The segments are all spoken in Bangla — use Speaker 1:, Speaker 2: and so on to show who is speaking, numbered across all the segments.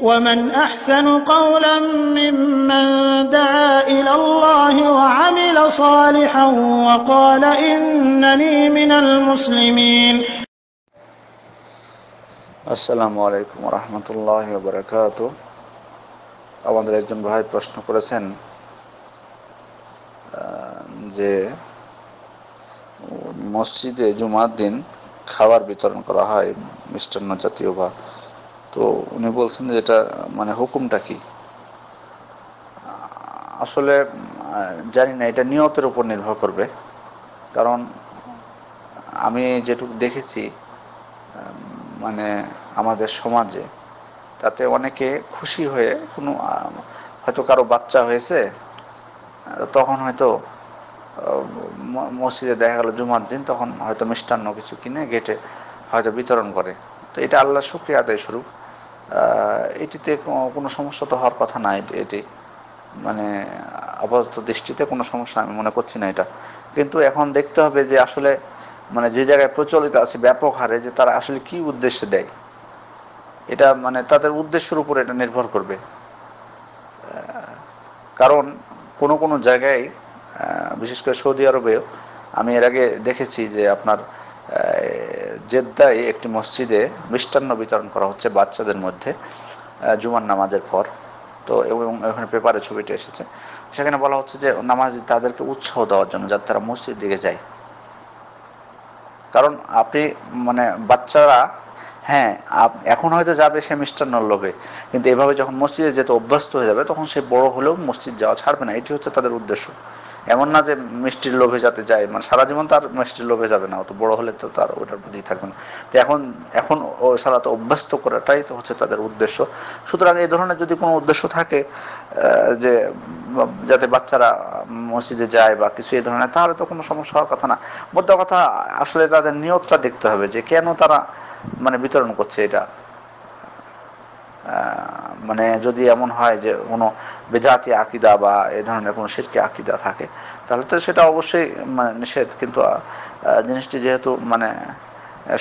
Speaker 1: ومن أحسن قولا ممن دعا إلى الله وعمل صالحا وقال إنني من المسلمين.
Speaker 2: আসসালামু আলাইকুম ওয়া রাহমাতুল্লাহি ওয়া বারাকাতুহু। আমাদের একজন ভাই প্রশ্ন করেছেন যে মসজিদে জুমার দিন খাবার বিতরণ করা হয় মিষ্টান্ন জাতীয়, বা তো উনি বলছেন যে এটা মানে হুকুমটা কি। আসলে জানি না, এটা নিয়তের উপর নির্ভর করবে। কারণ আমি যেটুকু দেখেছি মানে আমাদের সমাজে, তাতে অনেকে খুশি হয়ে কোনো হয়তো কারো বাচ্চা হয়েছে, তখন হয়তো মসজিদে দেখা গেল জুমার দিন, তখন হয়তো মিষ্টান্ন কিছু কিনে গেটে হয়তো বিতরণ করে। তো এটা আল্লাহর শুকরিয়া আদায় স্বরূপ, এটিতে কোনো সমস্যা তো হওয়ার কথা না। এটি মানে আপাতত দৃষ্টিতে কোনো সমস্যা আমি মনে করছি না এটা। কিন্তু এখন দেখতে হবে যে আসলে মানে যে জায়গায় প্রচলিত আছে ব্যাপক হারে, যে তারা আসলে কি উদ্দেশ্যে দেয়, এটা মানে তাদের উদ্দেশ্যের উপর এটা নির্ভর করবে। কারণ কোনো কোনো জায়গায়, বিশেষ করে সৌদি আরবেও আমি এর আগে দেখেছি যে আপনার জেদ্দায় একটি মসজিদে মিষ্টান্ন বিতরণ করা হচ্ছে বাচ্চাদের মধ্যে জুমার নামাজের পর। তো এবং এখানে পেপারে ছবিটা এসেছে, সেখানে বলা হচ্ছে যে নামাজ তাদেরকে উৎসাহ দেওয়ার জন্য, যাতে তারা মসজিদ দিকে যায়। কারণ আপনি মানে বাচ্চারা, হ্যাঁ এখন হয়তো যাবে সে মিষ্টান্নর লোভে, কিন্তু এভাবে যখন মসজিদে যেতে অভ্যস্ত হয়ে যাবে, তখন সে বড় হলেও মসজিদ যাওয়া ছাড়বে না। এটি হচ্ছে তাদের উদ্দেশ্য। এমন না যে মিষ্টির লোভে যাতে যায়, মানে সারা জীবন তার মিষ্টির লোভে যাবে না, তো বড় হলে তো তার ওটার প্রতি থাকবে না। তো এখন এখন ও সালাতে অভ্যস্ত করাটাই তো হচ্ছে তাদের উদ্দেশ্য। সুতরাং এই ধরনের যদি কোনো উদ্দেশ্য থাকে যে যাতে বাচ্চারা মসজিদে যায় বা কিছু এই ধরনের, তাহলে তো কোনো সমস্যা হওয়ার কথা না। মোদ্দা কথা আসলে তাদের নিয়তটা দেখতে হবে, যে কেন তারা মানে বিতরণ করছে এটা। মানে যদি এমন হয় যে কোনো বেদাতি আকিদা বা এ ধরনের কোনো শিরকি আকিদা থাকে, তাহলে তো সেটা অবশ্যই মানে নিষেধ। কিন্তু জিনিসটি যেহেতু মানে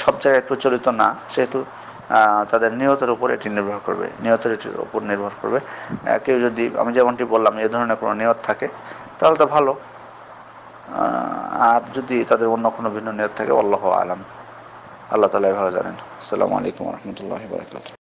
Speaker 2: সব জায়গায় প্রচলিত না, সেহেতু তাদের নিয়তের উপর এটি নির্ভর করবে, নিয়তের উপর নির্ভর করবে। কেউ যদি, আমি যেমনটি বললাম, এ ধরনের কোনো নিয়ত থাকে, তাহলে তো ভালো। আর যদি তাদের অন্য কোনো ভিন্ন নিয়ত থাকে, আল্লাহু আলাম, আল্লাহ তাআলাই ভালো জানেন। আসসালামু আলাইকুম ওয়া রাহমাতুল্লাহি ওয়া বারাকাতুহু।